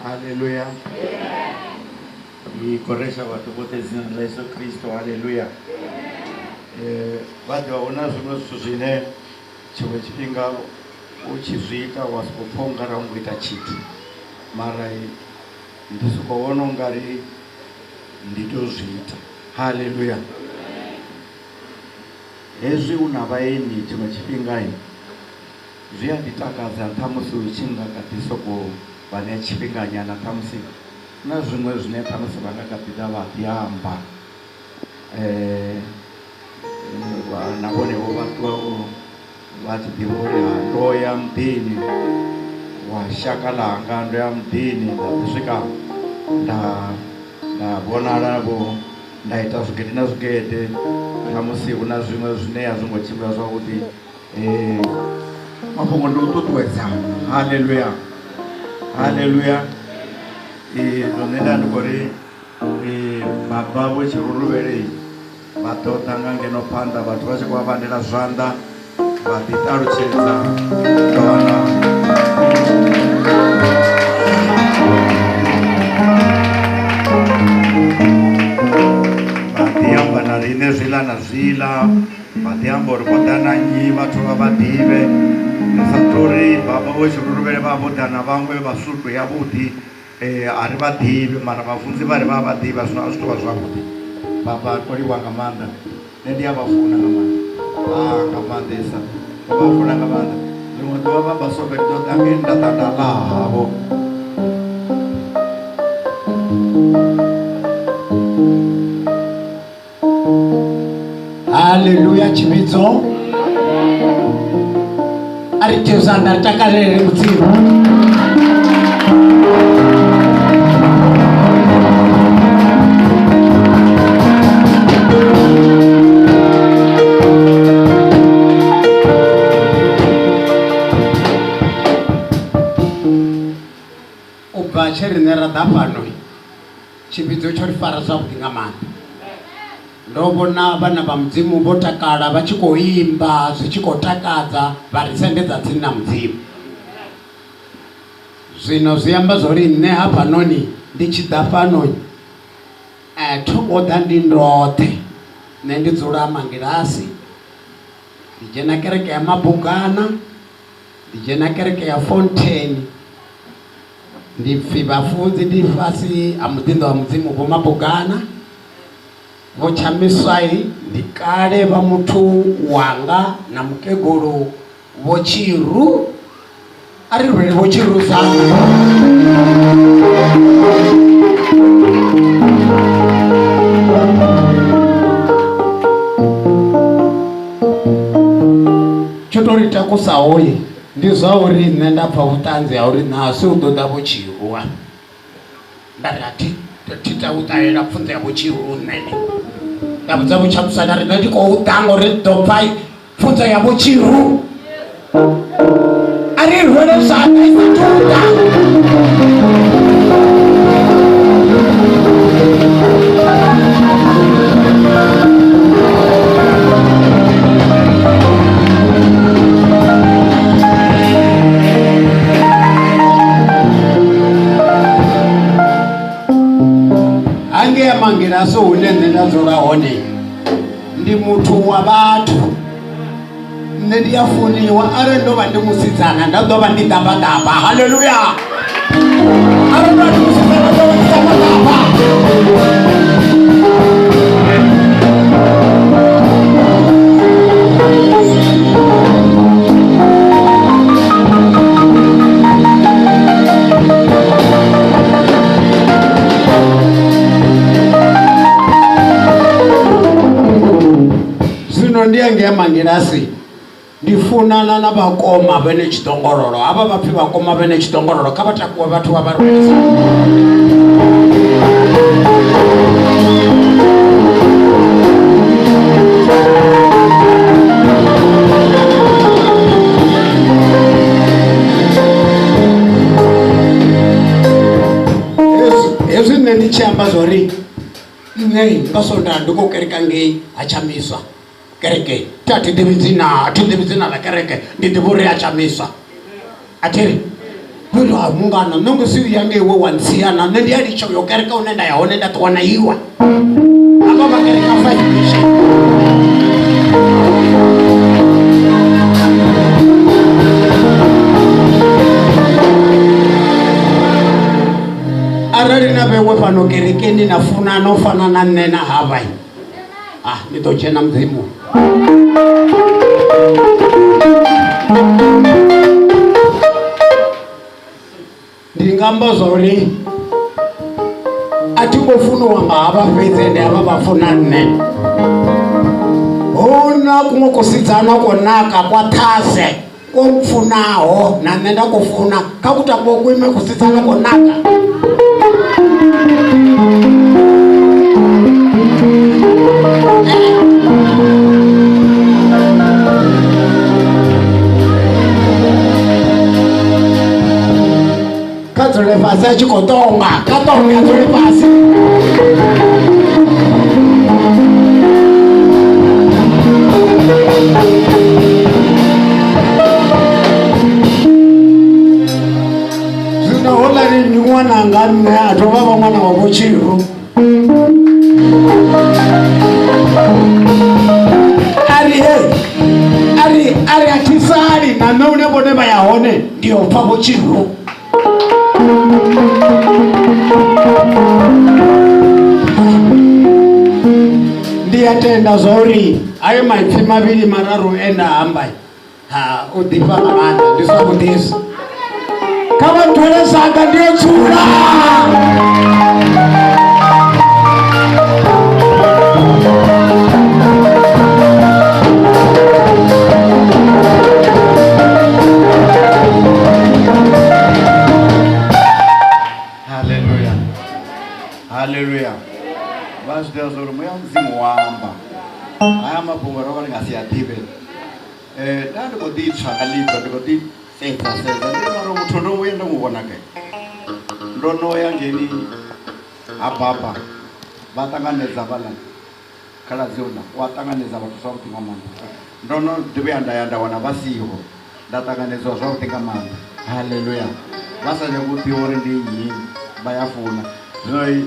Haleluya. Ikoresha watu wote zina la Yesu Kristo. Haleluya. Watu waona zvimwe zvine chimwe chipinga uchizviita wasipopongara ungoita chiti mara ndisikoona ungari nditozviita. Haleluya. Hezvi unavaeni chimwe chipinga zviyanditakaza ntamusi uchinga katisoko vane chipinga nyana tamusi na zvimwe zvine tamusi vakakapita vadyamba navonevo vatwavo vatidivori hando ya mdini washakalanga ndo ya mdini ndakusvika ndavona ravo ndaita zvigete nazvigete tamusi una zvimwe zvine hazvingochimbira zvakuti mafungo ndototwedza. Haleluya. Haleluya. Donenda ndikori baba vechiruruvhela vatotanga ngenopanda vatu vachikuvavandira zvanda vatitaruchedza vana vatiyamba narine zvila nazvila vatiyamba uri kodananyi vatu vavadive nesatori baba vechiruruvhela vavodhana vamwe vasudwe yavuti ari vadivi mara vafundzi vari vavadiva zvino zvitova zvakuti baba kori wangamanda nendiyavafuna ngamanda ngamandesa vavafuna ngamanda rimwe dova baba sobedodange ndatandalahavo. Haleluya. Chibidzo ari tezanda takarere mutsiva ubva cherinera dapano chibidzo chorifara zvakuti ngamanda ndovona vana vamudzimu votakala vachikoimba zvichikotakadza varisendedza dzina mudzimu. Zvino zviyamba zvori nehapanoni ndichidafanoni tokoda ndindothe nendidzura mangirasi ndijena kereke ya Mabugana ndijena kereke ya Fontaine ndipfi vafudzi ndifasi amudindo wa mudzimu vo Mabugana vochamiswai ndikale va mutu wanga na mukegulu vochiru ari rwele vochiru zangu chotorita kusaoye ndizvauri nendapfa utanzi yauri nasi udoda vochiruwa ndarati titautaira pfunza yavochiru nene ndabudza vuchamusana rinoti koutango redhopai pfunza yavochiru ari rwele zvana isatuta ange yamangiraso unene ndazora hone ndi mutu wa vatu ndiyafuniwa are ndova ndimusidzana ndadova ndidabadaba. Haleluya. Are ndova ndimusidzana ndova ndidabadaba. Zvino ndiyange yamangirasi ndifunana navakoma vene chitongororo ava vapfi vakoma vene chitongororo kavatakuwa vatu vavarwisa ezvi nendichiyamba zvori nei ngasonda ndikokereka ngei achamiswa kereke tatidivizina la kereke ndidivuri achamiswa atiri Kulo mungana nongo siu yange we wansiana nende yali choyo kereka unenda ya onenda tuwana iwa aba bakereka fayishi arari na bewe pano kerekeni nafuna nofana na nena habai nitochena mzimu ndingamba zori atingofuna wanga abafezende ababafuna nne ona kumwe kusidzana konaka kwathase kokufunaho nane ndakufuna kakuti abokwime kusidzana konaka kadzole pasi achikotonga katonga dzole pasi zvinohola ni mwananga nne atova mwana wavo chiru ari atisari nameune vone vayahone ndiopfavo chiru ndiyatenda zvauri ayo maipfi maviri mararu enda hambai udhipa kamanda ndisakudhisa kavatwele saka ndiyotsura Haleluya. Basi ndazoro moya mzimu wamba. Aya mapungoro wali ngasiyative. Ndandi koditsha kalipha ndikodi senta ndimaro muthono wenda ngubona ke. Ndono yangeni ababa. Batanganeza bala. Kala ziona watanganeza bathu sauti ngamanda. Ndono ndibe yanda wana basiho. Ndatanganezwa sauti ngamanda. Haleluya. Basa nekuti ori ndinyi bayafuna. Noi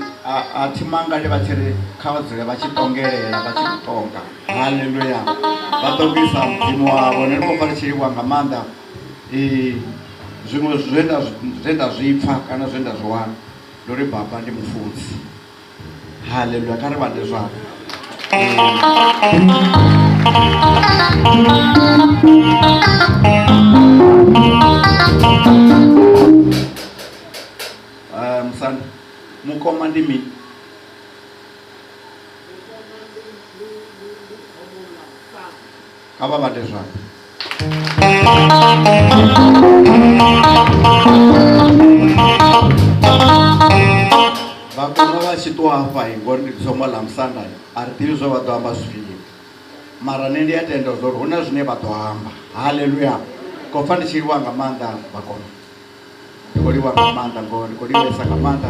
atimangale vachiri kavadzule vachitongerera vachikutonga. Haleluya. Vatongisa mdzimu wavo nerikofana chiriwa ngamanda zvimwe zvenda zvipfa kana zvenda zviwana ndori baba ndi mufudzi. Haleluya. Kari vande zvavo musanda mukoma ndimi kava vate zvavo vakoma vachitwafa ingori ndikusomola musanda aritivi zvo vatohamba zviviri mara nendiyatenda zori huna zvine vatohamba. Haleluya. kofa ndichiriwa ngamanda vakoma ndikoliwa ngamanda ngori kolivesa ngamanda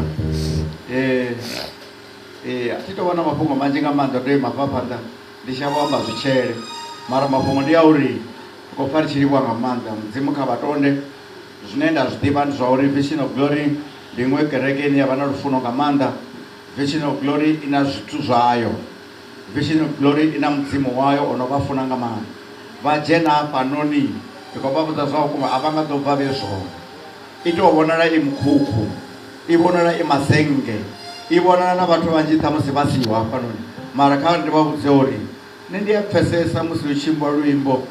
atitowana mafungo manje ngamanda ndoi mapapanda ndichavamba zvichere mara mafungo ndiyauri kofa ndichiriwa ngamanda mudzimu kavatonde zvinoenda zvidiva ndizvauri Vision of Glory ndimwe kerekeni yavana rufuno ngamanda. Vision of Glory ina zvitu zvayo. Vision of Glory ina mudzimu wayo unovafuna ngamanda. Vajena panoni ndikabvunza zvavo kuma havangatobva vezvoro itovonana imukhuku ivonana imasenge ivonana navantu vanjita musi vasiwa panoni mara kava ndivavudze uri nendiyapfesesa musi uchimba luimbo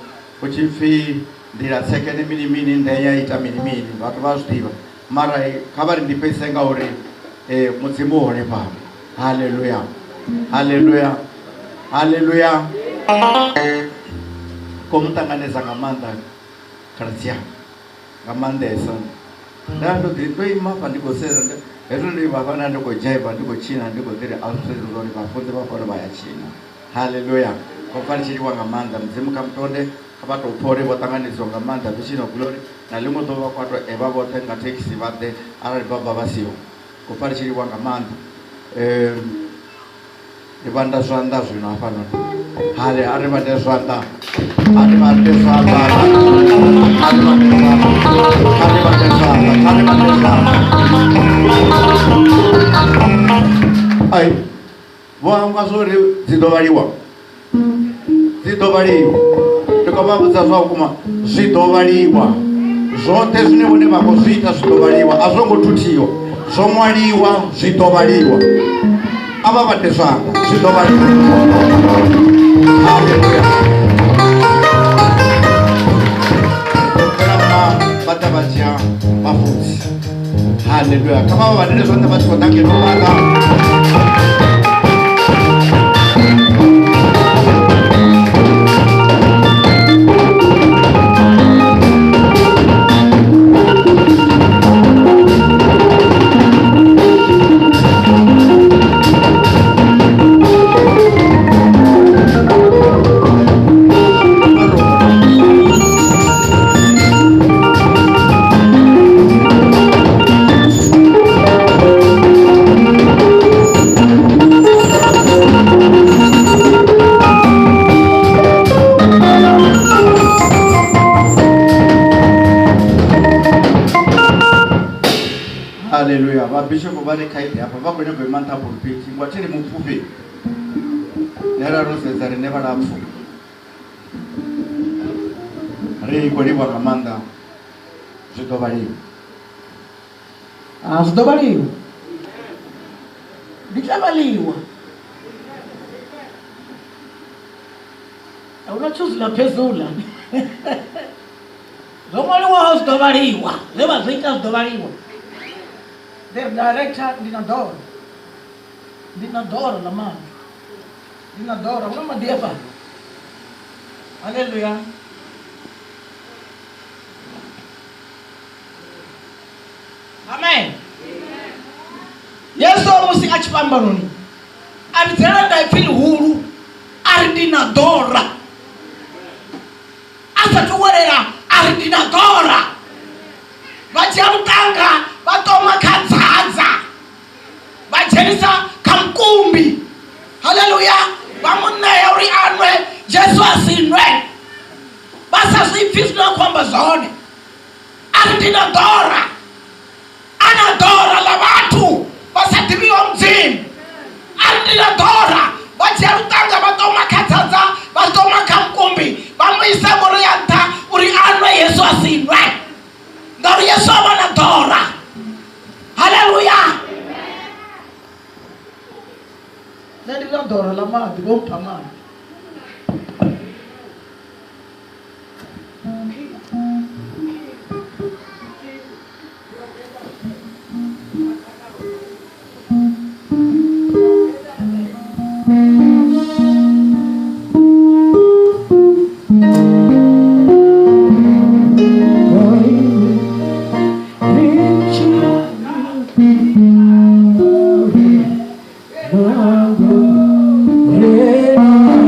uchipfi ndiratseke neminimini ndaiyaita minimini vatu vazvidiva mara kavari ndipesenga uri mudzimu uone pano. Haleluya. Haleluya. Haleluya. komutanganeza ngamanda karatsia ngamandesa ndando nditoima pandikosera hezvo ndivafana ndikojaiva ndikochina ndikodiri australironi vafunzi vafana vayachina. Haleluya. kofana chiriwa ngamanda mudzimu kamutonde kavatopore votanganiswa ngamanda Vision of Glory nalimwe tova kwato eva votenga taxi vate arali baba vasiwo kofana chiriwa ngamanda ivanda zvanda zvino afanoni. Hale ari vande zvanda ari vande zvanda Ai, vanga zori zidovaliwa. Zidovaliwa. Ndikababudza zvakuma zvidovaliwa. Zvote zvine vakuzviita zvidovaliwa. Azvongotutiwa. Zvomwaliwa zvidovaliwa. Ava vate zvanga zvidovaliwa. Haleluya. Bata vatia bafutsi. Haleluya. Kama vanene zvanda vachikondange novaka. Haleluya. Bishop bale kaide hapa bakwenye be manta pulpit ngwatiri mupfupe nera rose zari never lapfu re ikori bwa kamanda zvidobali zvidobaliwa ndichavaliwa unachuzula phezula zomwaliwa zvidobaliwa leva zita zvidobaliwa. The director ndinadora la mano ndinadora una defa. Haleluya. Amen. Yesu musinga chipambanoni abitera ndaifili huru ari ndinadora asatuwerera ari ndinadora vachirutanga vatoma kadzaza vacherisa kamkumbi. Haleluya. Vamuneya uri anwe Jesu asinwe vasazvipfisina kwamba zvone ari ndinadora anadora la vatu vasadiviwa mdzimu ari ndinadora vachirutanga vatoma kadzaza vatoma kamkumbi vamuisa muri yanta uri anwe Yesu asinwe ngari Yesu avanadora. Haleluya. Ndinadora la madi vompa madi. Yeah.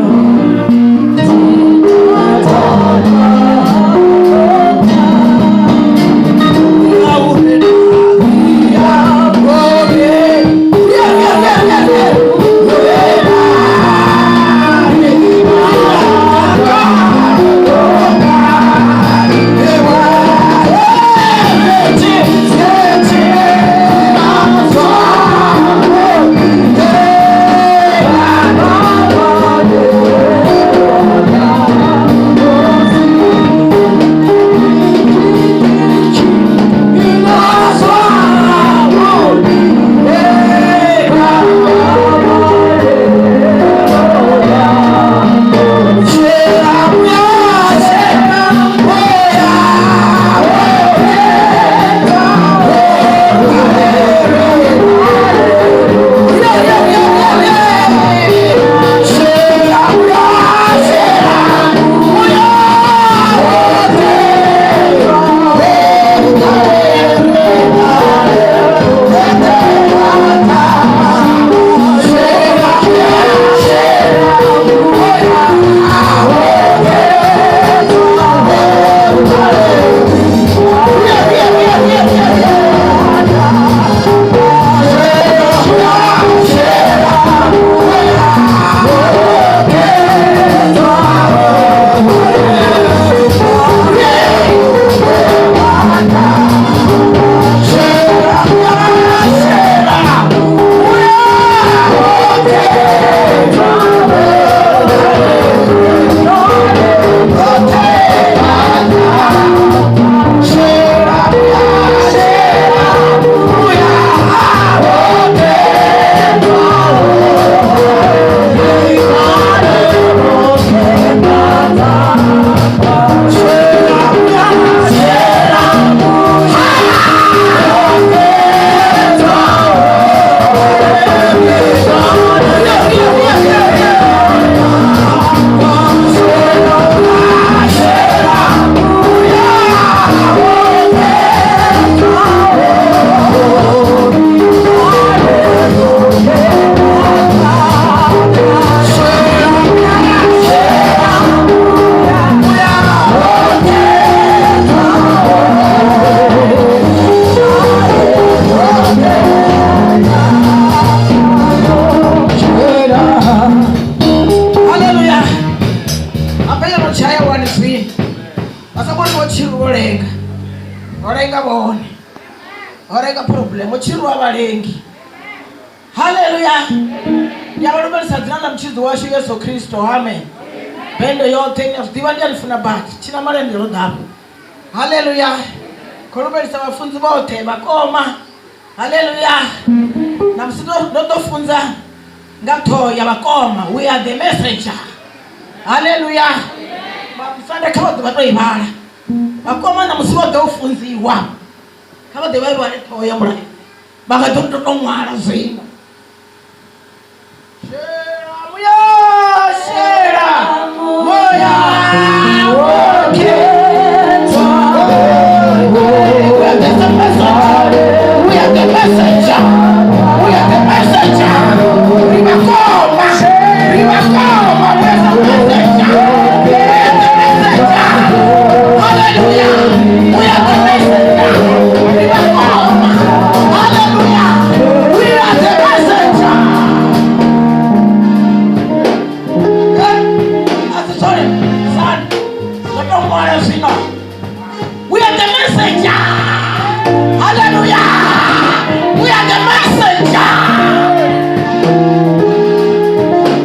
ka problem chirwa valengi. Hallelujah. Yabarubali sadzina la mchizi washu Yesu Kristo. Amen. Bendo yote ndiva ndiyalifuna bati china malendero dhapo. Hallelujah. Korubali sa wafunzi bote bakoma. Hallelujah. Na msido notofunza ngato ya bakoma. We are the messenger. Hallelujah. Mfanda kama tubato ibara. Bakoma na msido dofunziwa. Kama dewa wale toya mura. Baka tonto ngwara zina. Shera moya woke. We are the messenger. We are the messenger. We are the messenger. Ribakoma. Ribakoma. We are the messenger. We are the messenger. Hallelujah. We are the messenger. Ribakoma. Hallelujah. We are the messenger. Sorry, son. Don't worry, sinner. We are the messenger. Hallelujah. We are the messenger.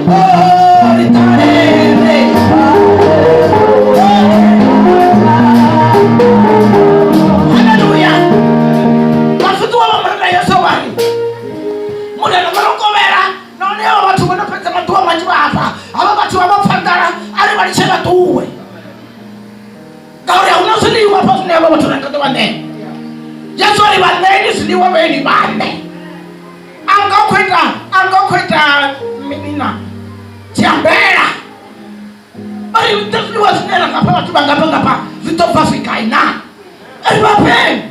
Oh, hallelujah. Mafutu wa mwana Yesu wali. Mwana na marokovera. Naonea watu wanapenda matua majiwa hapa. Hapa watu wapandara. Ali walichela tuwe. Gauri unasiliwa hapo tunao watu nakata wane. Yesu aliwaneni siliwa weni bane. Angokwenda minina. Tiambera. Bali utasiliwa sinela kapa watu bangapa zitofafika ina. Aliwape.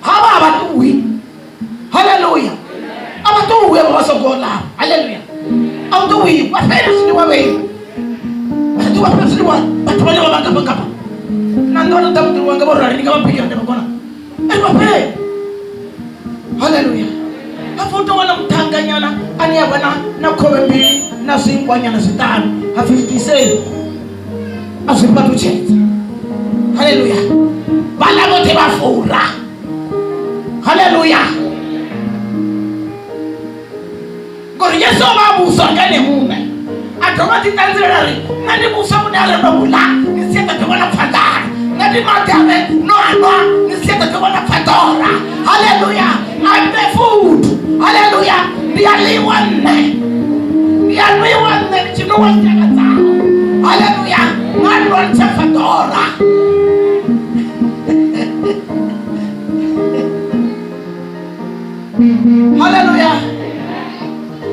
Hawa abatuwi. Hallelujah. Abatuwi wasogola. Hallelujah. Abatuwi wapenda siliwa weni. Watu wapesiliwa watu wale wabangapa. Nandona tamu wanga bora ni kama piga ndio kona. Wape. Hallelujah. Hafuto wana mtanganyana ani abana na kobe mbili na singwanya na sitani. Ha 57. Asipatu chete. Hallelujah. Bala bote bafura. Hallelujah. Gori Yesu babu sangane mume. Atomati tanzerari. Nani musa munale nobula. Nisieta kibona fadara. Nani matame noa. Nisieta kibona fadora. Hallelujah. I'm the food. Hallelujah. Ndialiwane. Chinuwa chakata. Hallelujah. Nani chafadora. Hallelujah.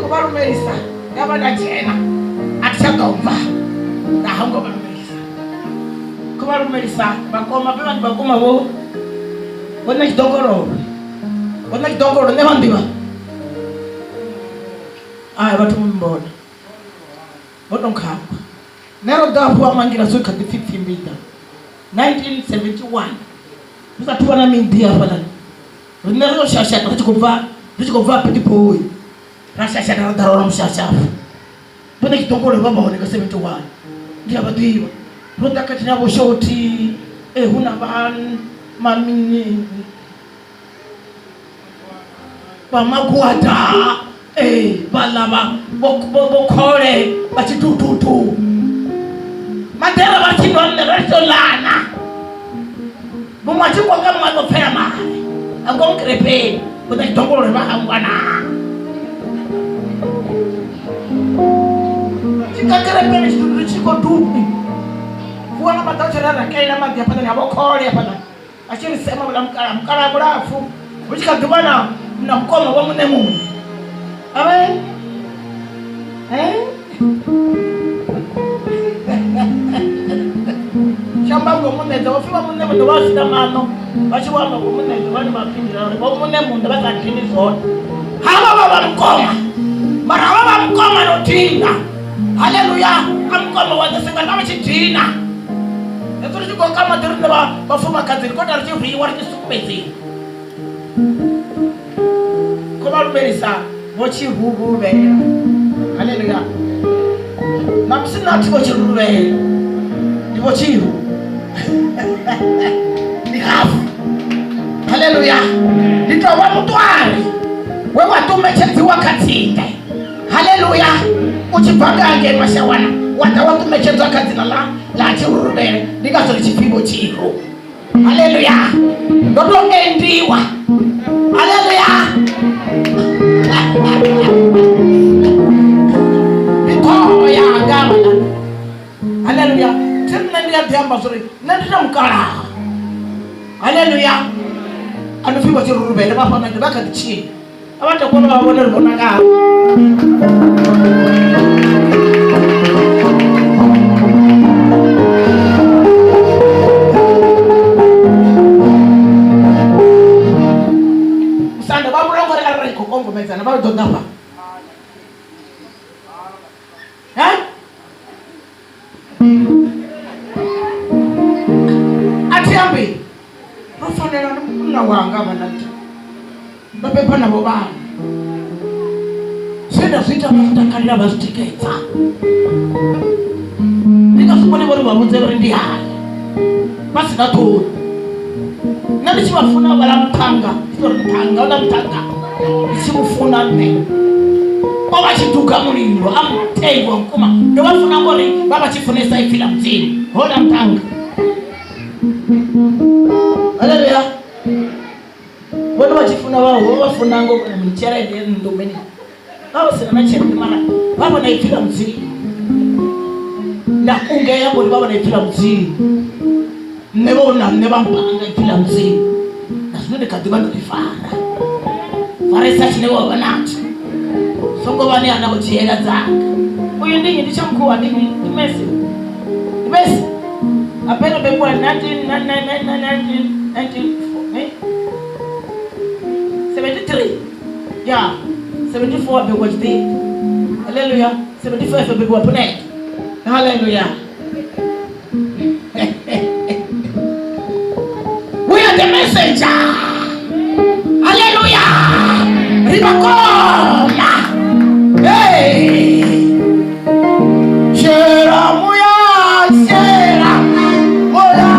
Kubaru merisa. Yabana jena. Atsagomba. Na hango merisa. Kubaru merisa. Bakoma pema bakoma wo. Wona kidogoro. Wona kidogoro ne bandiwa. Ai watu mbona. Wodon kapa. Nero dafu amangira so kati 50 meter. 1971. Musa tuwana mindia pala. Nero shasha tuchikova petit boy. Rashasha na darora mshasha. Pone kitongole baba woneka 71. Ndia badiwa. Ronda kati na boshoti huna ban mamini. Bamakwata balaba bokore bachitututu. Matera bachinonne restolana. Bumachikwa kama ngopera mali. Angomkrepe pone kitongole bahangwana. Chikakrepe ni chiko tupi. Kuona matachara na kaina magi hapa ni abokole hapa. Achini sema mkala mrafu. Uchika dubana na mkono wa munemu. Amen. Shamba ngo muneza wafiwa munemu ndo wasida mano. Bachiwa ngo muneza bani mapingira ngo munemu ndo basakini zone. Haba baba mkoma. Mara baba mkoma no tinga. Hallelujah. Amkoma wazasenga kama chitina. Ezo chiko kama dirinde bafuma kazi ko tarchi free war kisukubezi. Koma rumerisa bochi hubu bera. Hallelujah. Namsina tibochi rubera. Dibochi hu. Ni hafu. Hallelujah. Ni wa mutwari we watumechedziwa katsinde. Haleluya. Uchipagange mashawana wata watumechedzwa kadzina la tshiruruvhela ndikazori chipimo chiro. Haleluya. Ndoto endiwa. Haleluya. Bito ya gamana. Haleluya. Tena ndia diamba sori nandina mukala. Haleluya. Anufiwa tshiruruvhela bafana ndibakadichini. Abata kuona babona ribonaka. Musanda babulongo ari kokongo mezana babododapa. Atiambi. Rofanela na wanga banati. Bapepa na bobana. Seda vita matakalira bazitiketsa. Ndikasubone bori babudze bari ndi hayi. Basina to. Nandi chibafuna bala mphanga, itori mphanga ola mphanga. Ichimufuna nne. Baba chiduka mulilo amtengwa nkuma. Ndobafuna ngori baba chifunesa ifila mzini. Hola mphanga. Haleluya. Wale wachifuna wao wafuna ngo mchera ile ndomeni. Wao sina chera mara. Baba naipila mzii. Na unge yabo baba naipila mzii. Nebona nebampanga ipila mzii. Nasinde kadiba ndifara. Faresa chine wao banati. Songo bani anaochiela zaka. Uyu ndinyi ndichamkuwa ndinyi Messi. Messi. Apena bebwa 73. Yeah. 74 bebwa jiti. Hallelujah. 75 bebwa pune. Hallelujah. We are the messenger. Hallelujah. Ribakona. Hey. Shera muya, shera muya.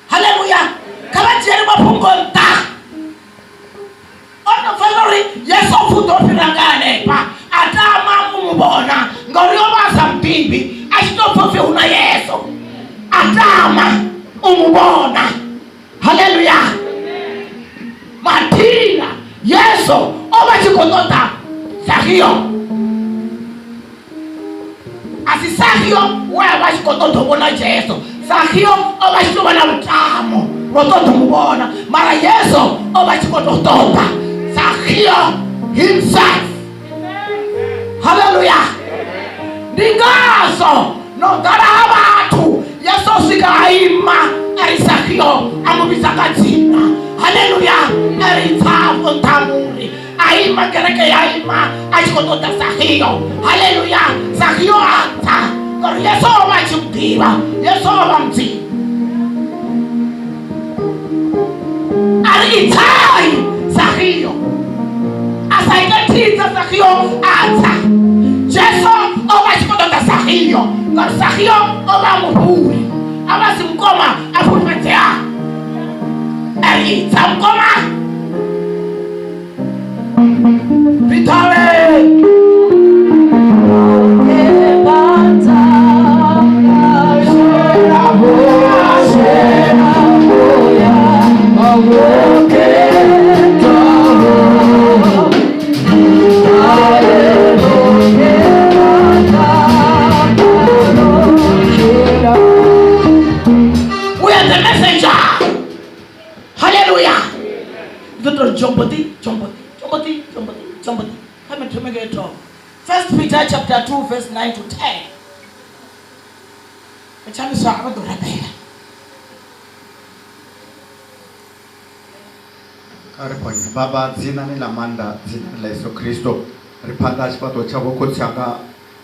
Haleluya. Kabajeri mapungonta. Ono valori Yesu futopirangane pa. Atama mumubona. Ngorio basa mtimbi. Ashitofofe una Yesu. Atama umubona. Haleluya. Matina Yesu oba chikotota Sahio. Asi Sahio wewe chikotota bona Yesu. Sahio oba chikobana mtamo. Rototo mubona. Mara Yesu oba chikotota Sahio himself. Hallelujah. Ndingazo no darabatu Yesu sikaima Sahio amubisakatina. Hallelujah. Eritavu ntamuri. Aima kereke yaima achikotota Sahio. Hallelujah. Sahio ata. Kori Yesu oba chikutiwa. Yesu oba mti. Aritai Sahio. Asaikatita Sahio ata. Yesu oba chikotota Sahio. Kori Sahio oba muhuri. Abasi mkoma afupetea. Erita mkoma. Vitale. We are the messenger. Hallelujah. Jumpati. Come to make it talk. 1 Peter chapter 2 verse 9 to 10. echamisa abadorabela Kariponye Baba dzina ni la manda dzina la Yesu Kristo ripanda chipato chavo kotsanga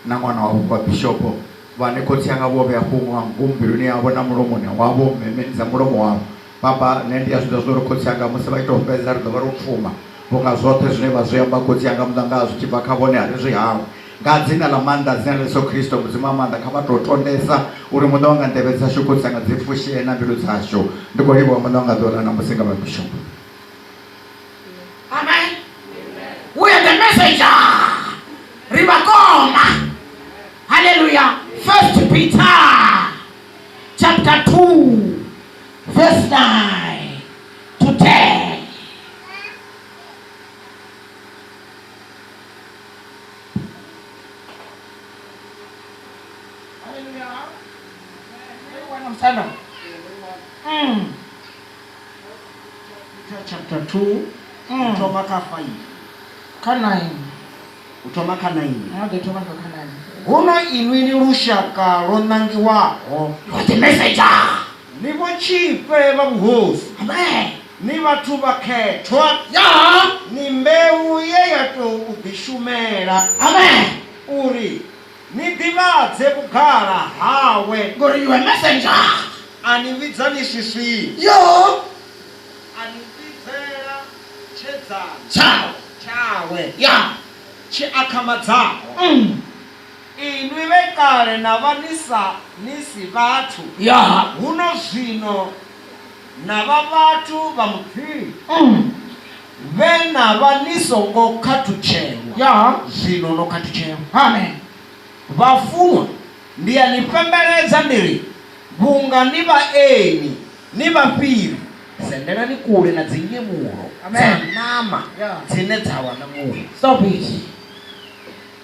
na mwana wavo kwa bishopo vane kotsanga vo vya kumwa ngumbiruni yavo na mulomo ni wavo memeniza mulomo wavo Baba nendi ya zvido zvoro kotsanga musivaita kupedza rido vari kupfuma vonga zvote zvine vazvoyamba kotsanga mudanga zvichibva kavone hari zvihawo ngadzina la manda dzina la Yesu Kristo mudzima manda kavatotondesa uri muda wanga ndeve dzasho kotsanga dzipfushie na mbilu dzasho ndikoliwa muda wanga dzolana musinga vabishopo. Amen. We are the messenger. Ribakoma. Hallelujah. 1 Peter chapter 2 verse 9 to 10. Hallelujah. Everyone stand up. Peter chapter 2 Utoma kafai Kanaini. Utoma kanaini Nade toma kanaini. Uno inwini rushaka ronangi wao What messenger? nibo chipe babuhosi Amen. ni watu baketwa Ya. ni mbeu yeyato ubishumera Amen. uri ni divatse bukara hawe Go you a messenger. anivizanishishwi Yo. anivizera chezana Ciao. chawe Ya. chi akamadzao inwi vekare navanisa nisi vatu Ya. huno zvino nava vatu vamupfiri vena vanisongo katuchewa Ya. zvino nokatuchewa Amen. vafumwa ndiyanipemberedza ndiri vunga ni vaeni ni vapiri senderani kule na dzinyemuro Amen. dzanama Yeah. dzine dzawana muro. Stop it.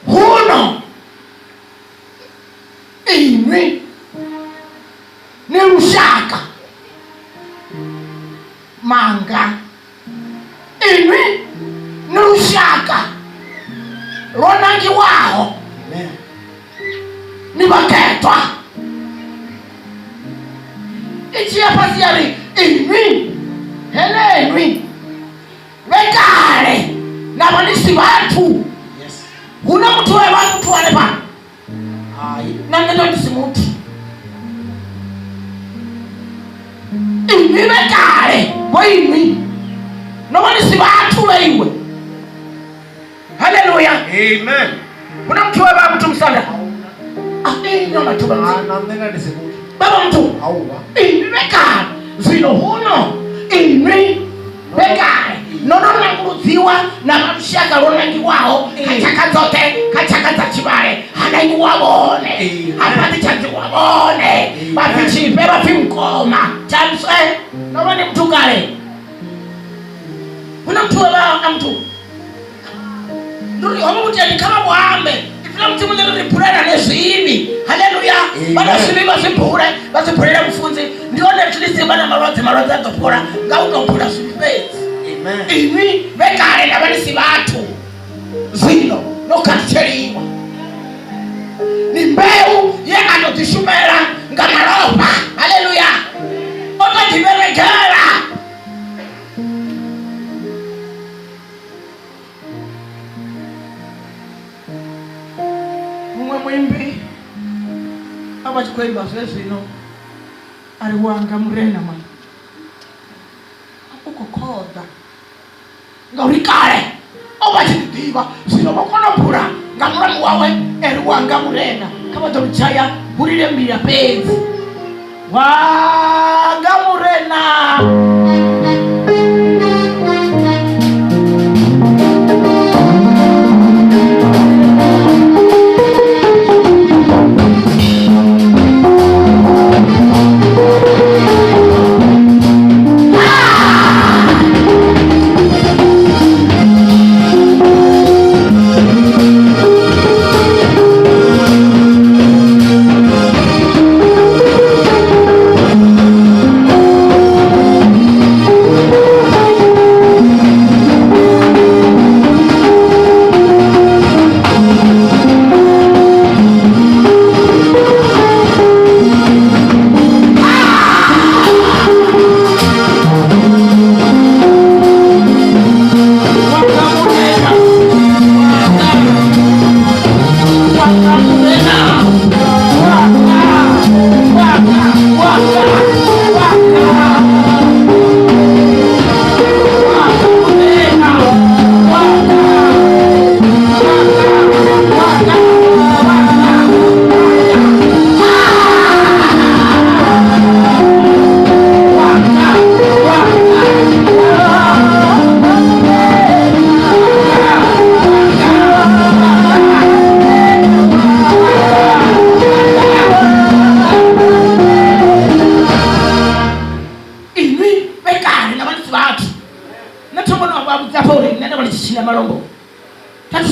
Huno. Inwi. Ni rushaka. Manga. Inwi. Ni rushaka. Ronangi wao. Amen. Ni baketwa. Ichi hapa siari. Inwi. Hele inwi. Wekare. Na wanisi watu. Yes. Huna mtu wewe mtu wale pa. Ai. Na ndio ndisi mtu. Inwi wekare. Wewe. Na wanisi watu wewe. Hallelujah. Amen. Kuna mtu wewe mtu msanda. Ndio natuba mtu. Anamnena nisimutu. Baba mtu. Auwa. Inwi wekare. Zino huno. Inwi wekare. Nono nanguruziwa na marushaka ronangi wao kachaka zote kachaka za chibare hanangi wabone hapati chanzi wabone bafichipe bafimkoma chamswe nono ni mtu kale kuna mtu wala mtu nduri homo mutani kama mwambe ifila mtu mwende ripurana nesu hivi haleluya bana sibi basipure mfunzi ndione tulisi bana marozi atopora ngautopura space. Iwi vekare na vanisi vatu zino nokacheriwa ni mbeu yekatotishumera ngamaropa. Haleluya. Ototiverekera umwe mwimbi abachikwemba zvezvino ari wanga murena mwana ukokoda ngaurikare obachitidiva zvino vakonopura ngamuramu wawe eri wanga murena kavatorichaya burire mbira pedzi wanga murena.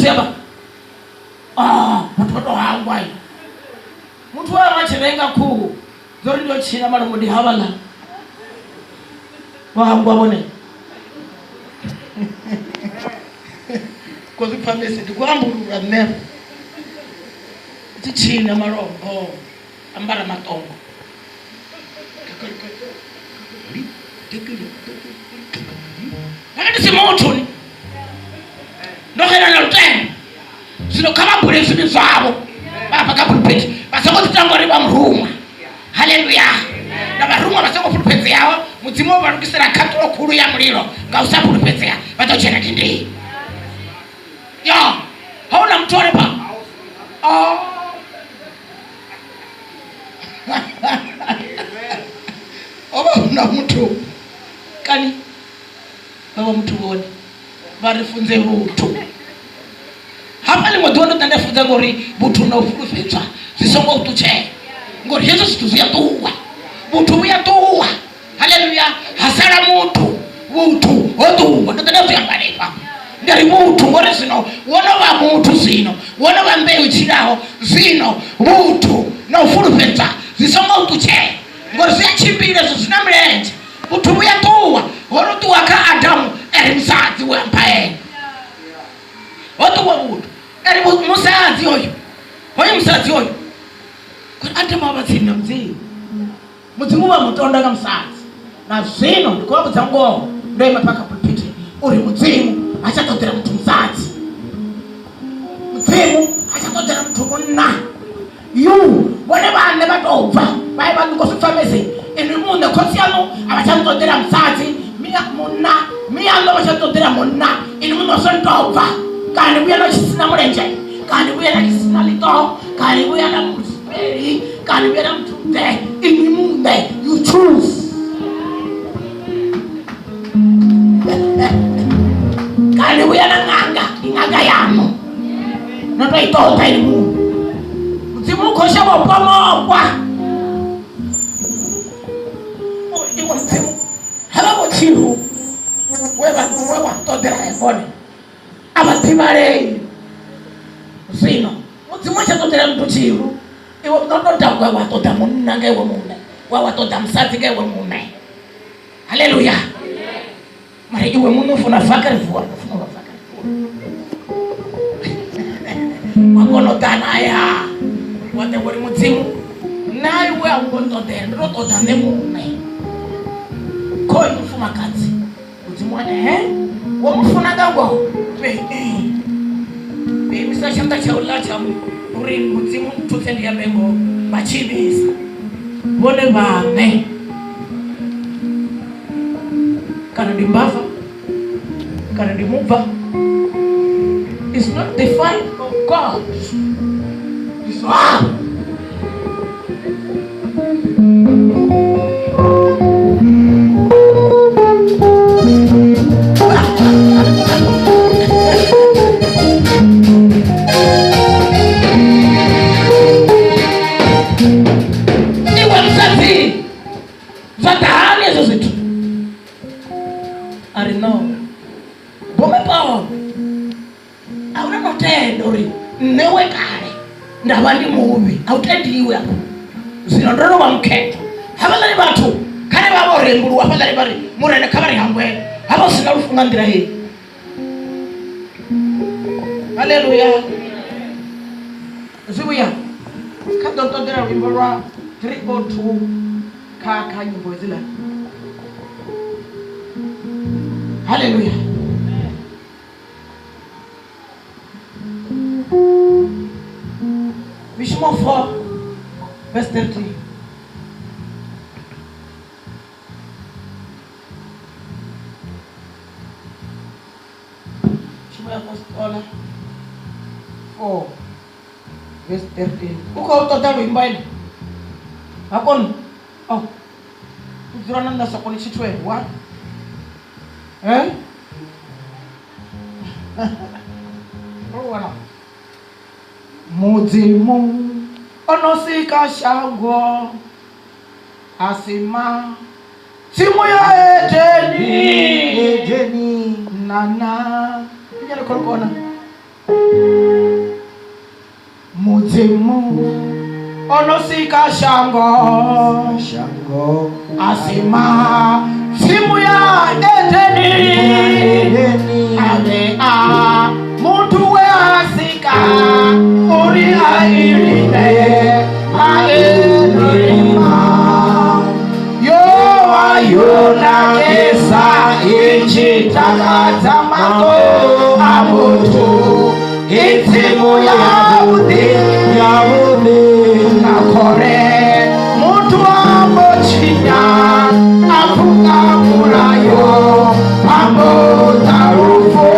ziaba mtoto wangu ai mtu wa machirenga ku zori ndio china mara mudi havala wangu abone kozi phamesi ndikwambulula mmero tichina marombo ambara matongo wakati simotuni ndohera na lutene sino kama bure sino zabo baba kapulpiti basoko titangori bamruma haleluya na baruma basoko pulpiti yao mutimo barukisira katolo kuru ya mlilo ngausa pulpiti ya batochena tindi yo hauna mtore pa oba una mtu kani baba mtu woni barifunze rutu hapa ni mwadona tanafunza ngori butu na ufufetwa zisongo utuche ngori hizo situzia tuwa butu ya tuwa haleluya hasara mutu butu otuwa tanafunza mbalipa ndari mutu ngori sino wona wa mutu zino wona wa mbeu chiraho zino butu na ufufetwa zisongo utuche ngori zia chimbire zina mlenje butu ya tuwa wona tuwa ka Adamu erimsazi wa mpae otuwa butu eri musazi oyo hoyo musazi oyo ate mabatsina mzi mudzimu wa mutonda ka musazi na zvino ndikuva kudzango ndoima paka pulpiti uri mudzimu achatotera mtu musazi mudzimu achatotera mtu munna yu vone vane vatobva vai vandikosvifamezi ini munne kosiyano avachatotera musazi munna miyano vachatotera munna ini munne wasondobva kani buya na chisina mulenje kani buya na chisina lito kani buya na musiperi kani buya na mtunde ini munde you choose kani buya na nganga yano nato itota ini munde mzimu kosha wapamokwa iwa mzimu haba mochiru wewa todera efone abatimare zino mudzimu achatotera mtu chiru iwe unototagwa watota munna ngewe mune watota msazi ngewe mune haleluya mari iwe mune ufuna vakarivua wakonotana ya wate wori mudzimu naiwe aungototera ndotota nemune koyi mfuma kadzi mudzimu wane wamufuna ngangwa bemisa chamba chaula chamu uri mudzimu tutsendi ya bengo bachibisa bone bane kana dimbava kana dimuva is not the fight of God. It's ndabandi mubi autendiwe hapo zinondoro wa mketo habali batu kane babo renguru habali bari murene kabari hangwe habo sinarufunga ndira he haleluya zibuya kadonto ndira wimborwa 302 ka nyimbo zila haleluya Mishmo 4 verse 30. Mishmo Apostola 4 verse 13. Uko total imbaini. Hakon. Oh. Kuzurana na sakoni chitwe. What? Oh wana. Mudzimu onosika shangwa asima simu ya Edeni nana njalo kolkona mudzimu onosika shango asima simu ya Edeni ave a muntu we asika uri airinde aerima yo ayona kesa inchi takatamato amutu itimu ya udi nakore muntu amochinya afuka murayo amotarufu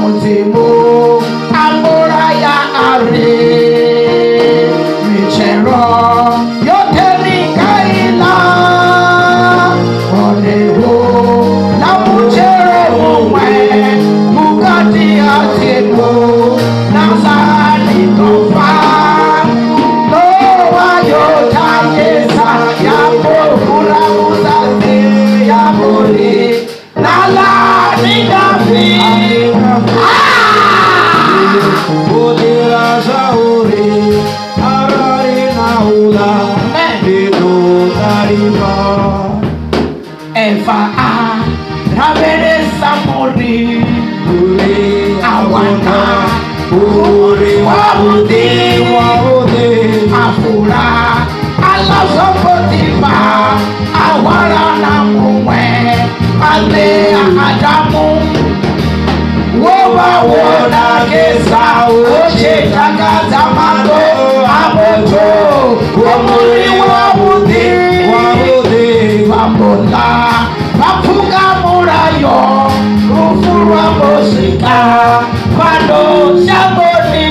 muzimu amoraya are michero yote nikaila oneho na muchere mumwe mukati atenu nazali tofa noa yotagesa yapo kuramuzazi yamuri nala nikafi Podera zauri arari naula bedo tariba Eva ravere samori ule awana ure wabudi waude afura alazopotiba awara na mumwe ale adamu woba wona kesa oche tagaza mago aboto omuri wabudi bambola bafunga murayo rufurwa mosika bado shamboni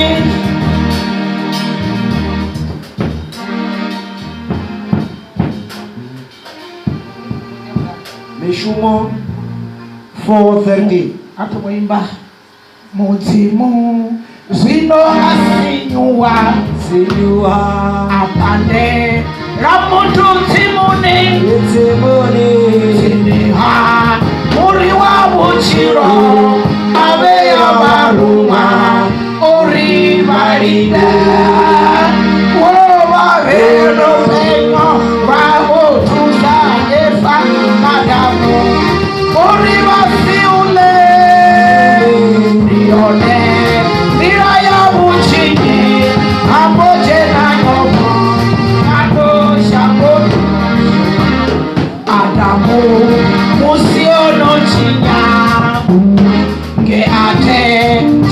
Mishumo 4:30 atumoimba mudzimu zvino asinyuwa apande ramuntu mdzimuni ziniha muri wabuchiro ave yavarumwa uri varida wovaveno venyo vavotusa efa madamu uri vasiule rione mira yabuchini ambojenanyomo adoshangotu Adamu musiono chinya ke ate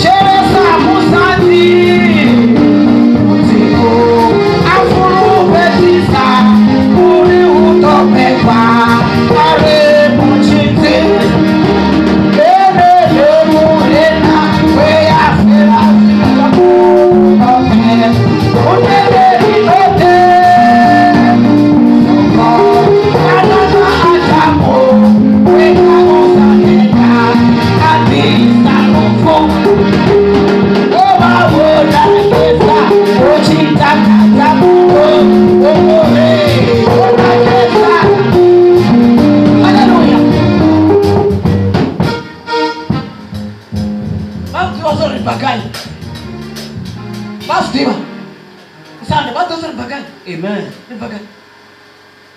cheresa musazi muzimu afuru betisa uri utopekwa are muchite ene lemurena weya fera filamu oke unele inote Amen.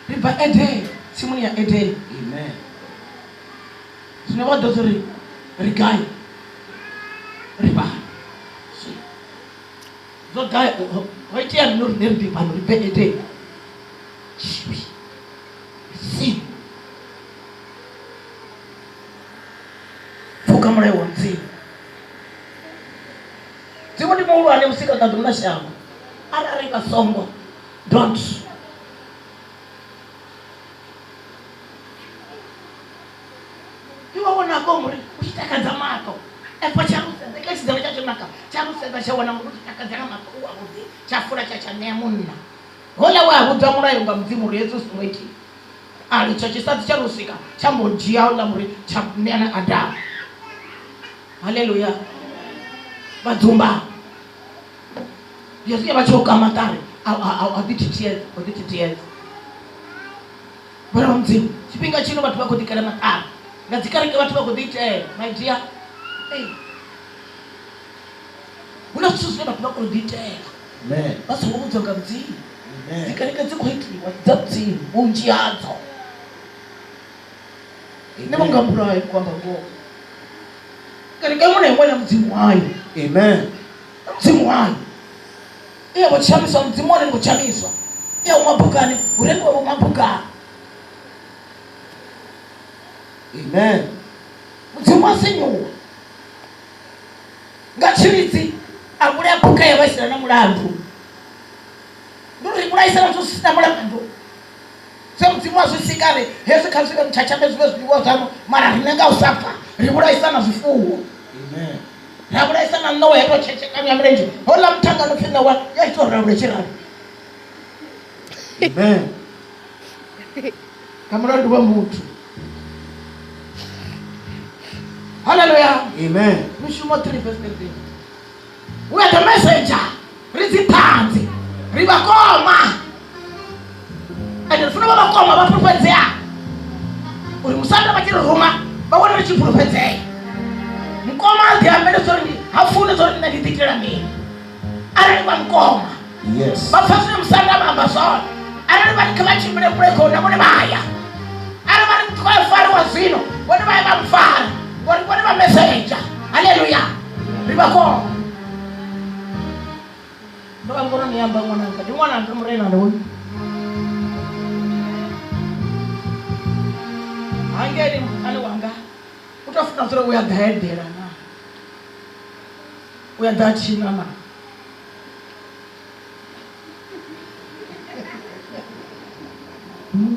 Riba ede, simuni ya ede. Amen. Sinawa dozori rigai. Riba. Si. Zo gai hoiti ya nur nerdi panu riba ede. Chibi. Si. Fuka mre wanzi. Simuni mulu ane musika tadumna shamba. Ara reka songo. Don't. Iwaona komuri uchitaka zamato. Epo charuse ndekesi zama chachonaka. Charuse bashawana muruti takazana makuwa muzi. Chafura chachane munna. Hola wa hutamura yonga mzimu Yesu sweti. Ali chachisati charusika. Chambojia hola muri chamena ada. Hallelujah. Bazumba. Yesu yabachoka matare. Audititiers. Bwana mzimu. Sipinga chino watu wako dikala matare. Ngazikari kwa watu wako dite, my dear. Hey. suswena kunokolo ditela Amen. basi ngokuzoka mdzini Amen. zikanike dzikhoitliwa dzabdzini unji yadzo nebangambulayo kwamba ngo kanike mune mwana mdzimu wayo Amen. mdzimu wayo iya kuchamiswa mdzimu wone kuchamiswa iya umabhukani urengo umabhukani Amen. mdzimu wasenyuwa ngachiritsi akule apuka yavaisira na mulandu nduri kulaisira tusina mulandu se mdzimu wazvisikare hesi khansika mchachame zvive zvidiwa zvamo mara rinenga usafa rikulaisa na zvifuwo Amen. rakulaisa na nowa yatochechekanya murenje hola mtanga nopfina wa yaitorra kulechirani Amen. kamulandu wa mutu haleluya Amen. mishumo 3 verse 13 we are the messenger riziphanzi rivakoma ende funa vavakoma vaprofedzea uri musanda vachirihuma vavona richiprofedzea mukoma aziambele zori hafune zori ndandidhitira mini arali vamukoma Yes. vapfasire musanda vamba zona arali varike vachimbire kurekona vone vaya ari vari kwafariwa zvino vone vaya vamufara vone vamessenger haleluya rivakoma ndovangona niyamba mwananga ndi mwananga murena ndoyu hangeri mukani wanga utafuna zore uyadhaedhera na uyadhachina na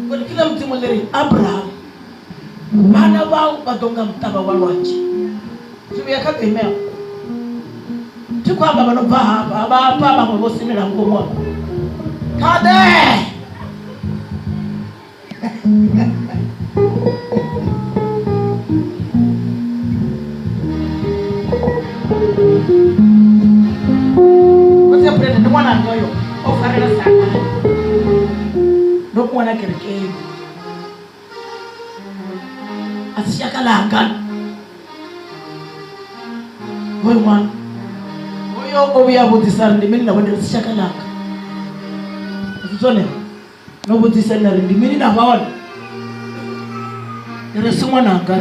kodi kila mdzimu leri abrahamu vana vavo vadonga mutava wa lwanje zvivuyakagemea tikwamba vanobva hapa vapa vamwe vosimira ngomwa kade vaseprende ndi mwana angoyo ofarira saka ndokumwana kerekeni asishakalanga hoyo mwana oyo obuyabudzisa ndimini nabonera sishakalanga azitsone nobudzisa nari ndimini navaona nere simwananga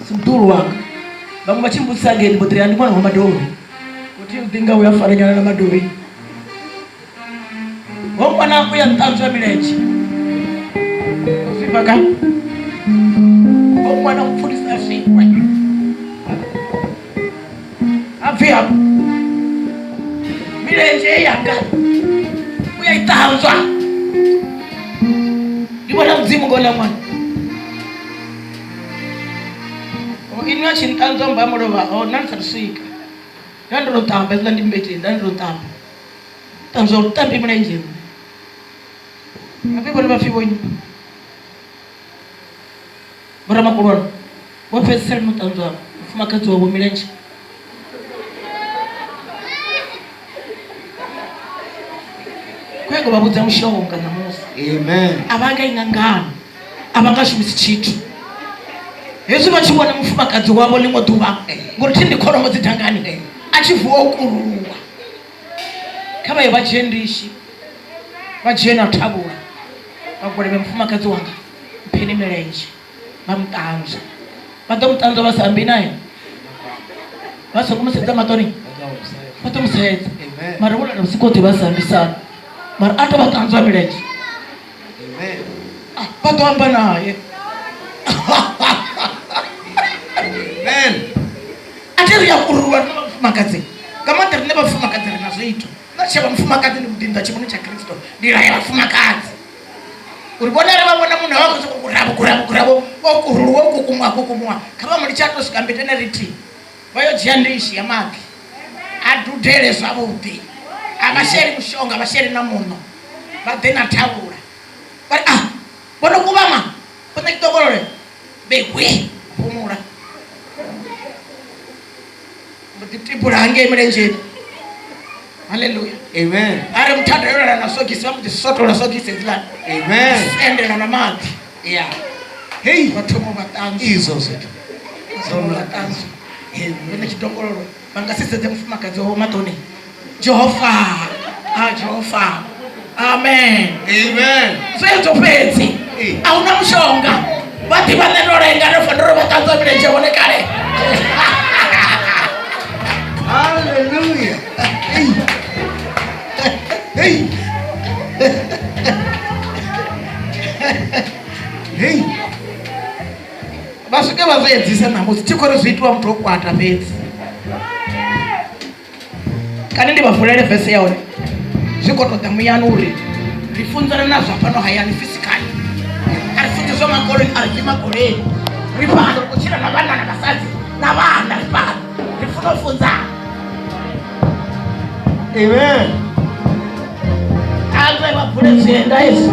simduru wanga vamwe vachimbudzisa ngeni botirani ndi mwana wa madori kuti mdinga uyafananyana na madori womwana uya ntanzwa mileji ufipaka womwana umfundisa afikwe afia mileji yanga uyaitanzwa ndibona mdzimu ngona mwana ini achintanzwa mbamulova nansatusika ndandilotamba ezila ndimbeteni ndandilotamba tanzwa utambi mlenjeni avivona vafivonyi vara makolwana wapesisari notanzwa mufumakadzi wavo milenje kwego vavudza mushonga namusa Amen. avangaina ngano avangashumisi chitu yesu vachiona mufumakadzi wavo limwe duva ngori tindikhonomo dzidhangani achivhuwa ukuruwa kavaye vajendishi vajena tabura vagoreve mufumakadzi wanga mpeni milenje vamutanzwa vatomutanzwa vasambi naye vasokumusedza matoni vatomusedza mari volana vusikoti vasambisana mari atovatanzwa milenje vatoamba naye atiriya kuruwa navamufumakadzi kamatiri nevafumakadzi rinazvoito nachava mufumakadzi nekudinda chimuno chakristu ndiraya vafumakadzi uri vonare vavona munhu avakuzokuravo okuruwa okukumwa kava muri chatosvika mbete neriti vayojiya ndishi yamaki adhudhere zvavudi avasheri mushonga avasheri namuno vadhena taura vari vonokuvama kune kitokorore behwe pumura mutitipura hange milenjeni haleluya Amen. ari mutanda yorana nasogisi vamuti sotora sogisi dzilani Amen. endera na mati Yeah. Hey. vatomo vatanzwa Izvo zvetu. vatomo vatanzwa ene chitongororo Bangasiseze mfumakazi wa matoni. Jehova. Jehova. Amen. Amen. Zeto pezi. Auna mshonga. Bati banenorenga nofandoro batanza milenje bonekare. Hallelujah. Hey. Hey. Basuke bazenzisa namusi chikoro zviitwa mtu okwata pezi. Kana ndi bavulele verse yawo. Zvikotoda muyanuri. Rifunzana nazvo pano hayani physically. Arifundiswa makoloni arimakoleni. Ripando kuchira navana navasadzi navana ripando. Rifunofunza. Amen. Azwe vavule zvienda izvi.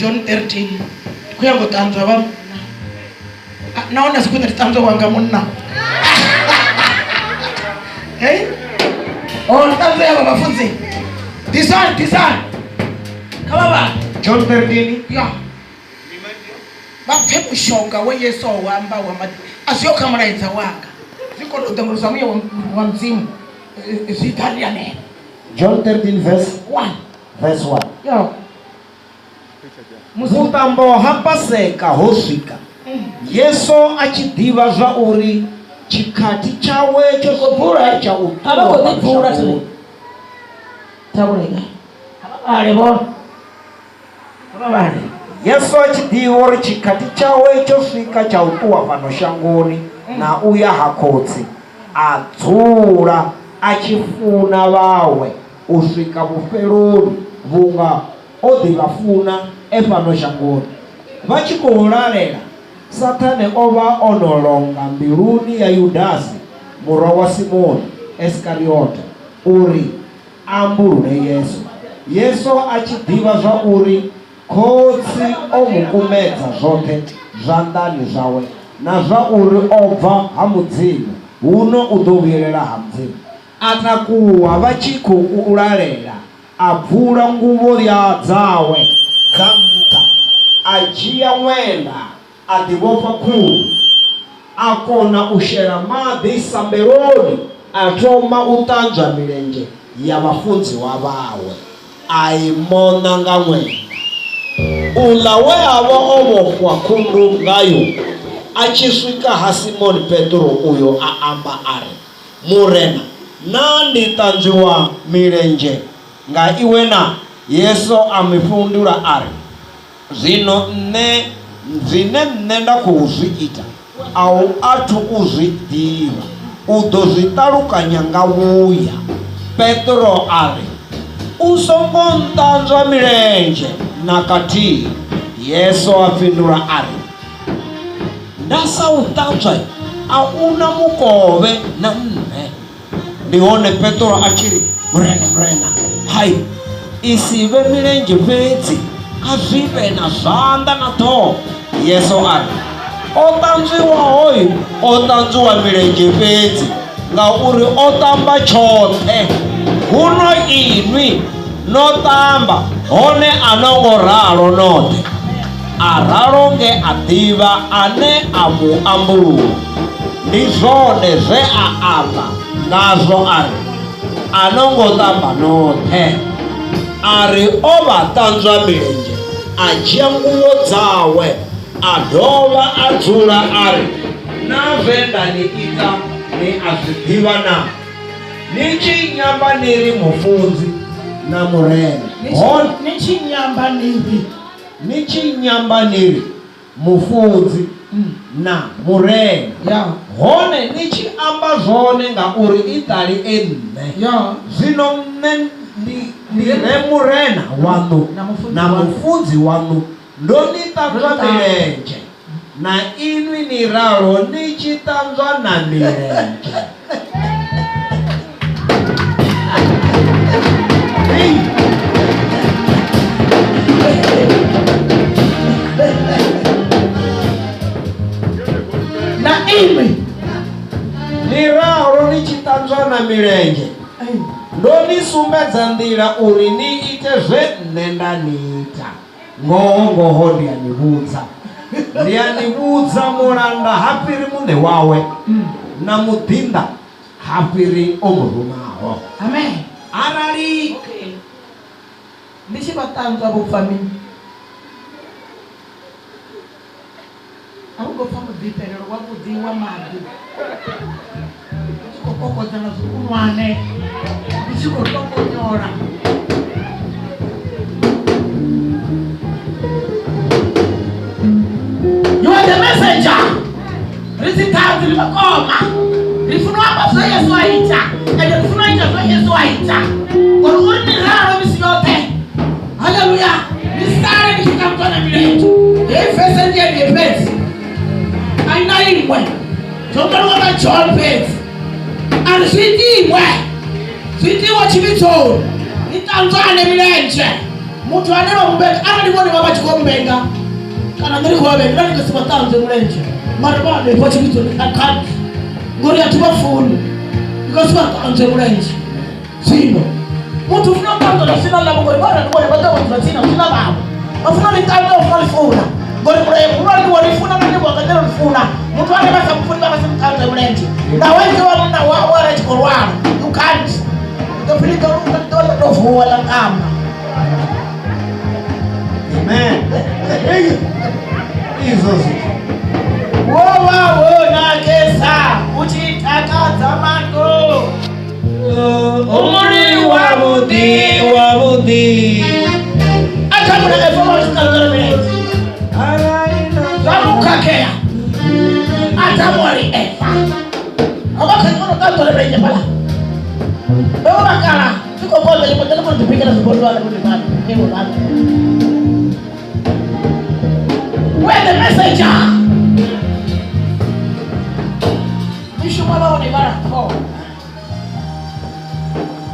John 13 kuyango tanzwa ba naona siku nitatanzwa wanga munna hey tanzwa ya bafunzi design kama ba John 13 ya baphe mushonga we Yesu wamba wa asio kama raidza wanga ziko ndotemruza mwe wa mzimu Italian. John 13 verse 1 yo mutambo hapaseka hosvika Yesu achidiva zvauri chikati chawe chokubvura chautavakobvura tiri taurega vale Yesu achidiva uri chikati chawe chosvika chautuwa pano shangoni na uya hakotsi adzura achifuna vawe usvika muferoni vunga odivafuna epano shangoni vachikoulalela Satani ova onolonga mbiluni ya Yudasi murwa wa Simoni Iskariote uri ambulule Yesu achidiva zvauri kotsi omukumedza zvote zvandani zvawe na zvauri obva hamudzimu huno udovuyerera hamudzimu atakuwa vachikoulalela abvura nguvo dzawe dzamta ajiya mwenda adivopa kuu akona ushera madhi samberoni atoma utanzwa milenje ya vafunzi wavawe aimona nga mwenda ulawe avo ovofwa kundu ngayo achiswika ha Simoni Petro uyo aamba ari murena nanditanzwiwa milenje nga iwena Yesu amifundura ari zvino zvine ndakuzviita au atu uzvidiva udozvitarukanya ngauya Petro ari usongontanzwa milenje nakati Yesu apindura ari ndasautanzwa auna mukove na nne ndione Petro achiri mrena hai isive milenje pedzi azvive na zvanda na toho Yesu ari otanzwiwa hoyu otanzwiwa milenje pedzi ngauri otamba chote huno inwi notamba hone anongoralo note araronge adiva ane amuambulula ndizvone zve aapa ngazvo ari anongotamba note ari o vha ṱanzwa milenzhe, a dzhia nguo dzawe, a dovha a dzula ari, na venḓa ni ita ni a zwi ḓivha na, ni tshi nyamba ni ri mufunzi na murena. Ni tshi nyamba ni ri mufunzi na murena, hone ni tshi amba zwone ngauri i ṱali e nṋe. Zwino nṋe ndi re murena waṋu na mufunzi waṋu, ndo ni ṱanzwa milenzhe, na inwi ni ralo ni tshi ṱanzwa na milenzhe. Na inwi ni ralo ni tshi ṱanzwa na milenzhe, ndo ni sumbedza nḓila uri ni ite zwe nṋe nda ni ita. Ngoho ndi a ni vhudza, mulanda ha fhiri muṋe wawe, na muḓinḓa ha fhiri o mu rumaho. Amen. Arali ndi tshi vha ṱanzwa vho pfha mini? A hu ngo pfha muḓipelelo wavhuḓi wa maḓi, ndi tshi khou kokodza na zwikunwane, ndi tshi khou ṱokonyola. You are the messenger. Ri dzi ṱhanzi ri vhakoma, ri funa u amba zwe Yesu a ita, ende ri funa u ita zwe Yesu a ita, ngori uri ni ralo misi yoṱhe. Haleluya. Ni sale ni tshi ṱanzwa na milenzhe. Hei vese ndi ye fhedzi, a i na iṅwe zwo ṱoliwa nga John fhedzi, ari zwi itiwe, zwi itiwe tshivhitsoni, ni ṱanzwane milenzhe. Muthu ane vha mumbenga, arali vhone vha vha tshi khou mbenga kana nṋe ndi khou vha vhenga, ndi nga si vha ṱanzwe milenzhe, mara vha hanefho tshivhitsoni khakhadi, ngori a thi vha funi, ndi nga si vha ṱanzwe milenzhe. Zwino muthu ufuna u ṱanzwa na sina ḽavho, ngori vha rali vhone vha ḓa vha dzula tsini na sina ḽavho, vha funa ni ṱanzwa, vha funa ni funa, ngori mulayo khulwane wa ni funa na ndi wa katela ni funa. Muthu ane vha sa mufuni vha nga si muṱanzwe milenzhe, na wenze wa munna wawe a tshi khou lwala, you can't, u ḓo pfhi ḓo tou vuwa ḽa ṱamba. Amen. Wova wonakesa uchitakadza mato, umuri wavhuḓi. atamuna efoma uchikalukala milenzhe, zvamukhakheya atamori efa avakhaikono ṱanzwa milenzhe pala vevakala tikokoza ipotelekono tipikela zibondwana kuti vanhu evo vanhu. We're the messenger. Mishumo lao ni baraka.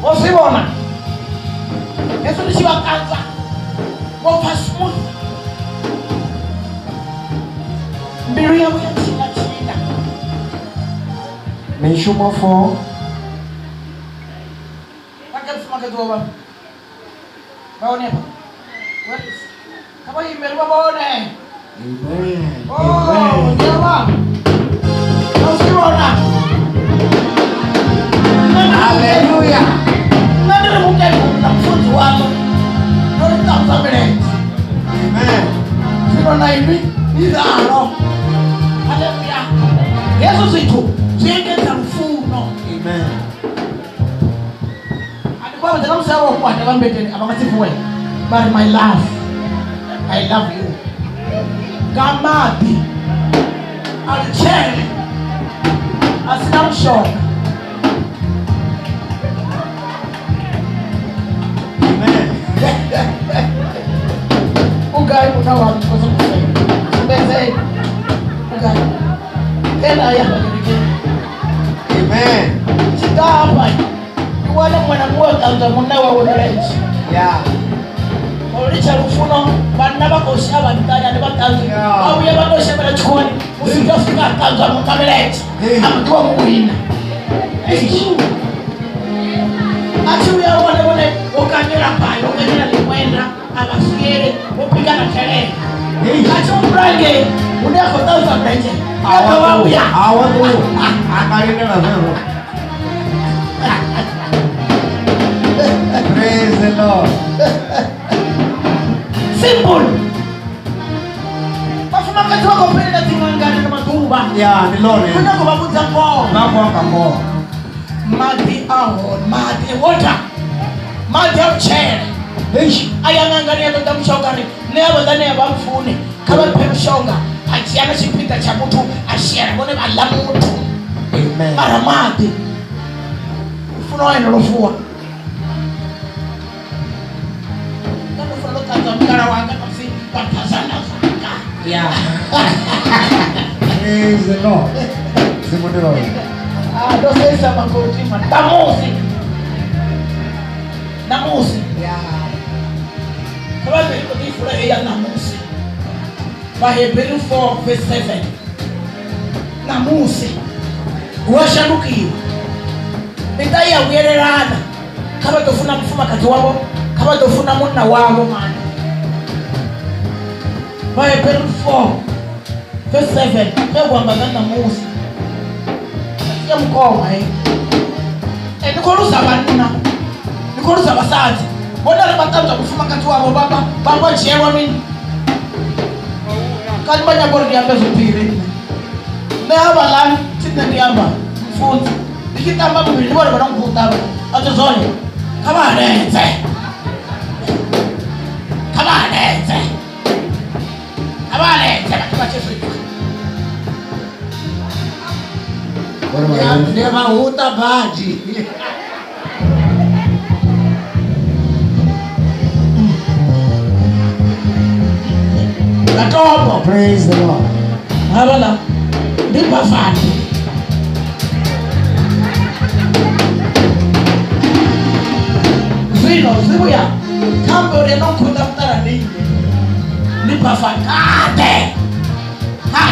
Wosibona. Yesu ni shiwa kanza. Wofa smooth. Mbiru ya mwenye china. Mishumo 4. Wakati sumaka tuwa. Baone hapa. Where is? Kama hii mberu baone. Amen. Oh, jamaa. Usiona. Haleluya. Nani mungeni na mfunzi wako? Ndio utaanza mbele. Amen. Usiona hivi? Izaro. Haleluya. Yesu situ. Siende na mfuno. Amen. Alikuwa mtaka msawa kwa mbele abamasifu wewe. But my love, I love you. Gamadi alichele asina mshoka. Amen. Ugai unawa mkosa mbeze. Ugai tena ya Amen. chita hapa wale mwana mmoja mnawa wonereji Yeah. Olicha rufuno bana bakosha bantanya ne batanze abuye bakosha barachukoni usitafika kanza mukamelete amtuwa muwina achuya wale ukanyira payo ukanyira likwenda abasiere upigana kelele achumbrage unako tanza mrenje akawabuya Awatu akaline la zero. Praise the Lord. Simple. Bafumakati wako penda tingangana na matumba. Yeah, the Lord. Kuna kubabuza kwa. Nakuanga kwa. Madi ahon, madi water. Madi chere. Eish. Ayangangania ndo mshongani. Neba ndani ya bamfuni. Kama pemshonga. Achiana chipita cha mtu ashera bone balamu mtu. Amen. Mara madi. Ufuno eno lofua. Ndio funo kaza mkara wanga kasi patazana fanga. Yeah. Praise the Lord. Simon the Lord. Don't say something about him. Namusi. Yeah. Kama vile kwa ya namusi. Hebrew 4 verse 7. Namusi. Washanukiwa. Ndai ya uyererana. Kama tofuna mfuma kati wabo, kama tofuna muna wabo man. Hebrew 4 verse 7. Kwa mbagana namusi. Ya mkoma nikolusa banuna nikolusa basazi bona lebatatu kufuma kati wabo baba chewa mini kali banya bori ya bezo pire ne abala tinne ndiamba mfunzi ikitamba bibili bora bana mkutaba atozone kama neze bakibachezo Never uta baji. Atomo. Praise the Lord. Habala. Nipa fani. Zibo ya. Kambo de no kuta mtara ni. Nipa fani. Kate. Ha.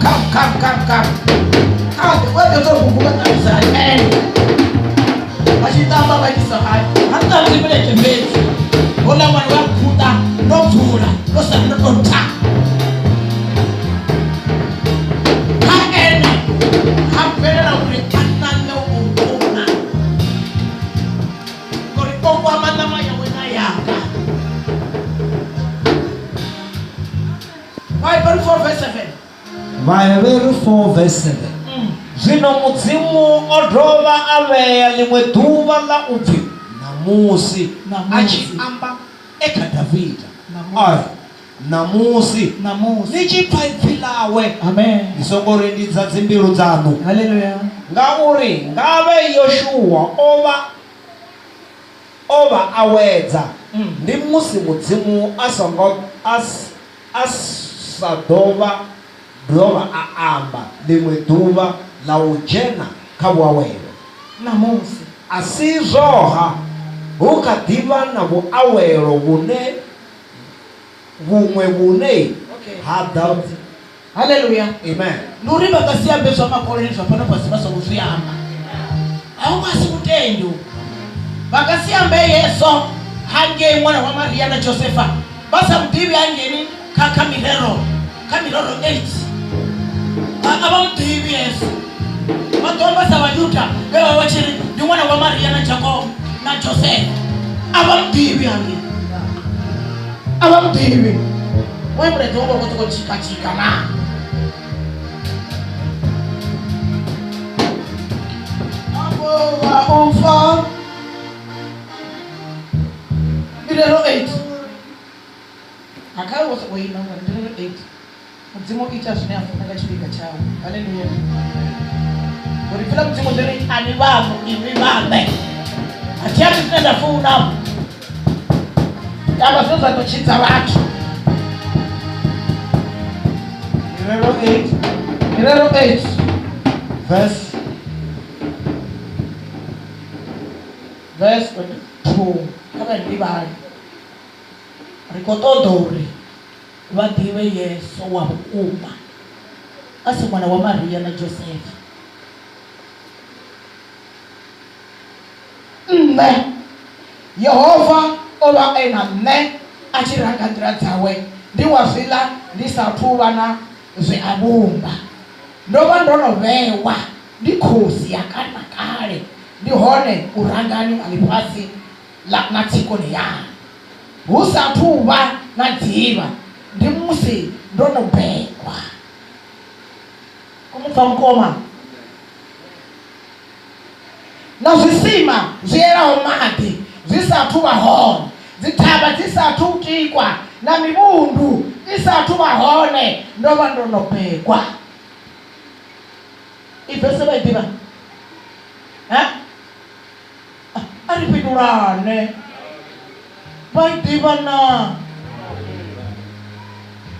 Come. Wewe ndio kukumbuka kabisa. Washitamba baisa hai. Hata mzibele tembezi. Ona mwana wa kuta, ndo mzura, ndo sana ndo ta. Haene. Hapenda ulikana na uona. Koripo kwa mana maya wena yaka. Bible 4 verse 7. Bible 4 verse 7. Zino muzimu odrova aveya limwe duva la upfi namusi achiamba eka Davida namusi nichipaipilawe Amen. isongorendiza zimbiru dzanu. Hallelujah. Ngauri ngave Yoshua ova awedza ndi musi mudzimu asadova dova aamba limwe duva la ujena kabwawelo Namusi asizoha ukadiva na buawelo bune hada. Hallelujah. Amen. Nuri bakasia beso makoleni fapana pasibaso kuziyama. Au basi utendo. Bakasia mbe Yeso hange mwana wa Maria na Josefa. Basa mdibi angeni kamirero 8. Aba mdibi Yesu. Matomba sa wajuta bewa wachiri ni mwana wa Maria na Jacob na Joseph. Aba mdibi angeni. Aba mdibi. Wewe mreto wako kutoka chika na. Ufa Milero 8 akawa wina Milero 8 mzimu kita shine afanya chipika chao. Haleluya. Ulifika mzimu ndani anibamu ibibande atiati tena funa kama sasa tuchita watu. Milero 8 verse 2. Kama ndibali rikotodori wadiwe Yesu wa umma asi mwana wa Maria na Joseph. Yehova oba ena achirangandira dzawe ndiwazila ndisatuvana zveabumba ndova ndonovewa ndikhosi yakanakale ndi hone urangani alipasi la na tsiko ni yana husathuva na dziva ndi musi ndo no bekwa kumupfa mukoma na zwisima ziyelaho maḓi zwisathu vha hone dzithavha dzisathu tikwa na mivhundu isathu vha hone ndo vha ndo no bekwa ivese vha iḓivha a ri fhindulane vha iḓivha na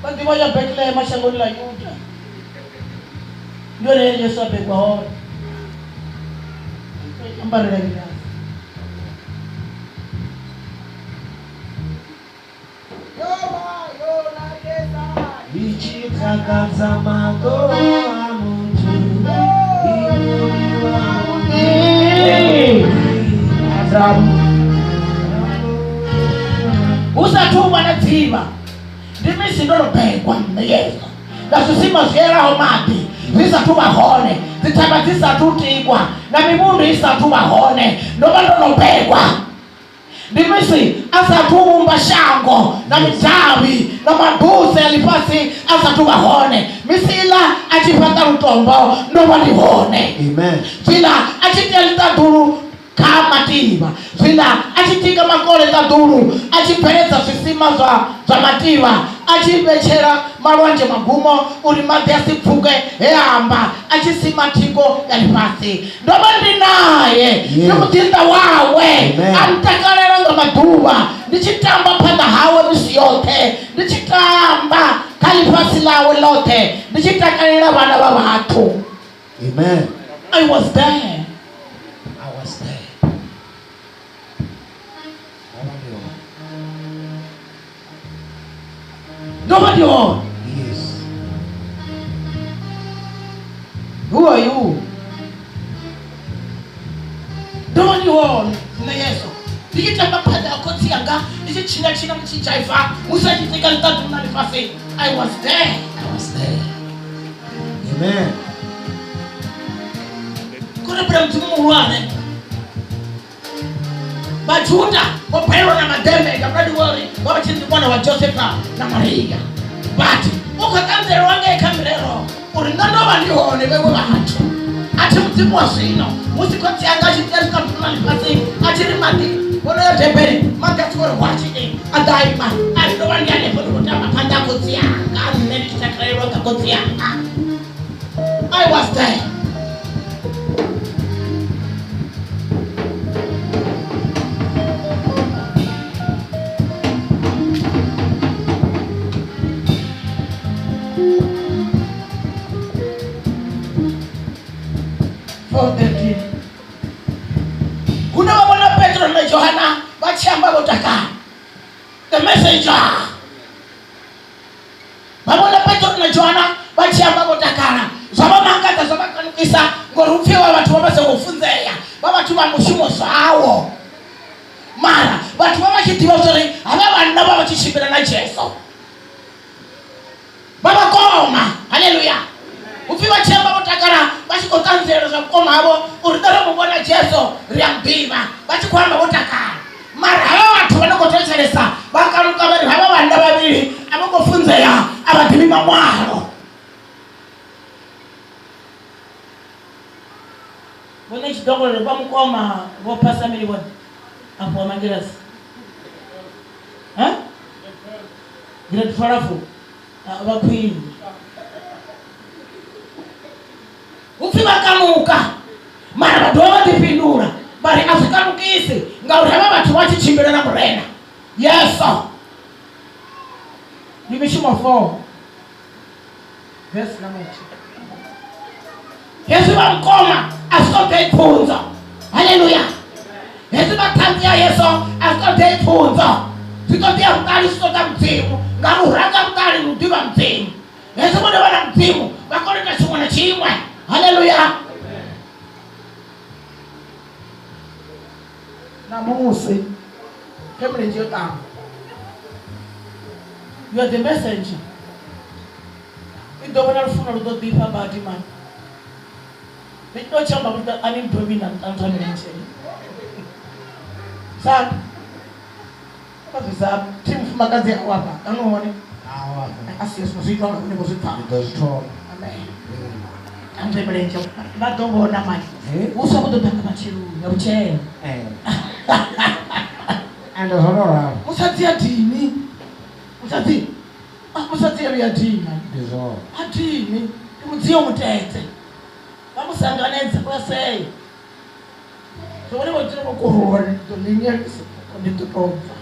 vha ḓivha ya Bethlehem mashangoni ḽa Yuda ndi hone Yesu a bekwa hone ambarela vinyasa ichitakaza mago a muntu usathuva na dziva ndi misi ndo no bekwa nne Yesu na zwisima ziyelaho maḓi zisathu vha hone dzithavha dzisathu tikwa na mivhundu isathu vha hone ndo vha ndo no bekwa ndi misi asathu vhumba shango na midavhi na mabuse ya ḽifhasi asathu vha hone misi iḽa a tshi fhaṱa lutombo ndo vha ndi hone zwiḽa a tshi tea ḽiṱaḓulu kha mativha zwiḽa a tshi tika makole ṱaḓulu a tshi bveledza zwisima zwa mativha a tshi vhetshela malwanzhe magumo uri maḓi a si pfuke he amba a tshi sima thiko ya ḽifhasi ndo vha ndi naye ndi muḓinḓa wawe a ntakalela nga maḓuvha ndi tshi tamba phanḓa hawe misi yoṱhe ndi tshi tamba kha ḽifhasi ḽawe ḽoṱhe ndi tshi takalela vhana vha vhathu. Amen. I was there. Nobody on. Yes. Who are you? Nobody on. Na Yesu. Nikitamba pale akoti yanga, nikichina mchijaifa, Musa kitika ntatu na nifasi. I was there. Amen. Kuna bra mtumu muruane. Bajuda, wapero na mademe, kabla duwari, baba chinzi mwana wa Josefa na Maria. But, ukatanzero wange kamirero, uringano walione wewe watu. Ati mtimu wa sino, musikoti angaji tiari kapituna nifasi, achiri mati, wono ya teberi, magati wale wachi adaima, ando wani ya lepo nukutama panda kotia, kani neni kitakarairo waka kotia. I was there. Kuna wabona Petro na Yohana wachiamba botaka the messenger. Wabona Petro na Yohana wachiamba botakana zaba mangata zaba kanisa ngorufiwa watu bamaze kufunzeya babatu bamushumo sawo mara watu babashitiwa zori ababana babachishibira na Yesu baba koma. Haleluya. Ufiwa chamba botakana bashikotanzero za koma habo uridaro mubona Yesu riambiva bachikwamba botakana mara watu wanokotechelesa bakaruka bari haba banda babiri abakofunzeya abadimima mwaro. Bone chidongo le bamukoma bo pasa mili bone apo mangiras grade farafu abakwini ufiwa kamuka mara badowa dipindura bari afikanukisi ngaurema batu wachichimbira na murena Yesu nimeshima 4 verse number 2. Yesu bamkoma asikote ipunza. Haleluya. Yesu batanzia Yesu asikote ipunza. Sikotia mtali sikota mzimu ngamuranga mtali mudiva mzimu. Yesu mwene wana mzimu bakone kashimwa na chimwe. Haleluya. Na Mose kemre njio tamu. You are the messenger. You don't want to know the deeper about man. Nitochamba kuta animtobi na mtanzanienche. Sa Sasa timu fuma kazi ya hapa. Anaone. Asiyesu sito ni kusita. Amen. Ande belenje. Badongo na mali. Uso kutoka machiru ya uche. Ando honora. Musatia dini. Musati. Musatia ya dini. Ndizo. Adini. Mudzio mutete. Vamusanganedza kwase. Zvone votiri kukorora ndonyenyerisa nditotobva.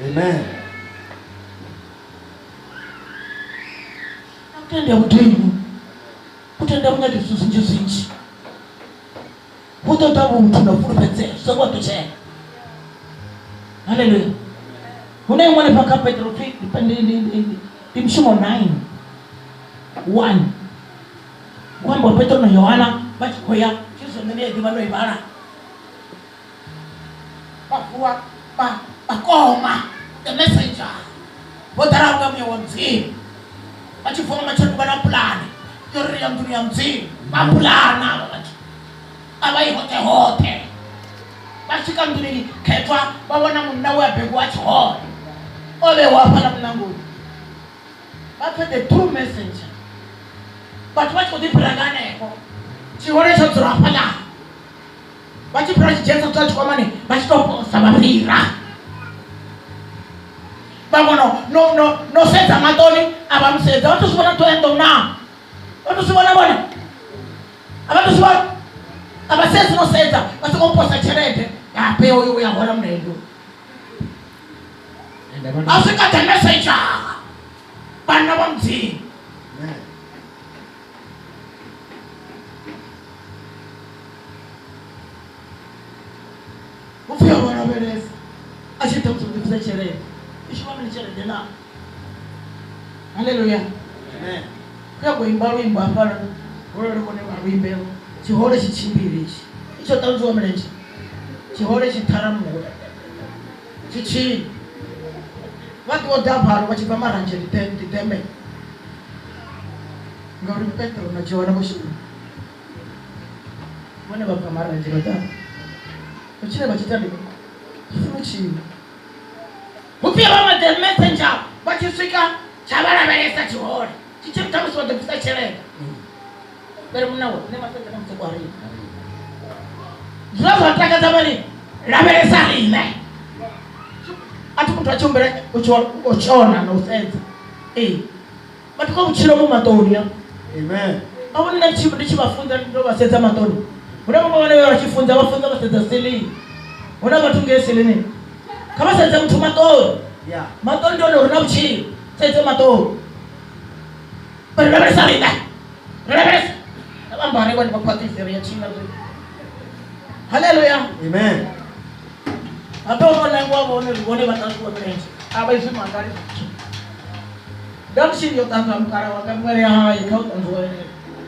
Amen. Kutenda utini. Kutenda mnyaki susinji. Kutotabu mtuna furupetse. Soko tuche. Hallelujah. Unayemwona paka Petro Mshumo 9:1. Kwamba Petro na Yohana bachikoya kiso nene edimano ibara. Bakua bakoma the messenger. Botaranga mwe bachifoma machanu bana plan. Yori ya dunia mzima. Bapulana bachi. Abai hote. Bachika ndini ketwa babona munawe abegwa cho. Ole wapala mnangu. But the true messenger. But what could you bring on echo? She wanted to drop a lot. But you brought Jesus touch money. But stop Samabira. But no sense of Matoni. Abam says, I just want to end on now. What does you want to want? About this one? About says no sense. But the opposite charade. I pay you what I'm going to do. I think I can message her. But no one see. Ufia wana berezi. Ashita mtukufu chere. Ishwa mimi chere tena. Hallelujah. Amen. Kwa kuimba wimbo hapana. Wewe uko ni wimbo. Chihole chichimbiri. Icho tanzo wa mlenje. Chihole chitaramu. Chichi. Watu wadaparo wachipama ranje diteme. Ngori Petro na Yohana boshi. Wana bapa maranje wadaparo. Uchile bachitani. Fuchi. Upia mama the messenger. Bachisika chabara beresa chihore. Chichim tamu swade kusa chere. Bere munawo nema sasa na mtobari. Zulazo ataka zamani. La beresa line. Ati mtu achombere uchona na usenza. Batuko uchilo mu matonia. Amen. Awoni na chibafunza ndo basenza matoni. Unamama wale wachifunza wafunza basenza sili. Unaba tunge sili ni. Kama senza mtu matoni. Yeah. Matoni ndio unabuchi. Senza matoni. Bere salida. Bere. Kama mbare kwa nipati siri ya china. Hallelujah. Amen. Ato wana ngwa wone batatu wa mrenje. Aba isu mangari. Damshi yo tanga mkara wa kamwele hai kau tanzo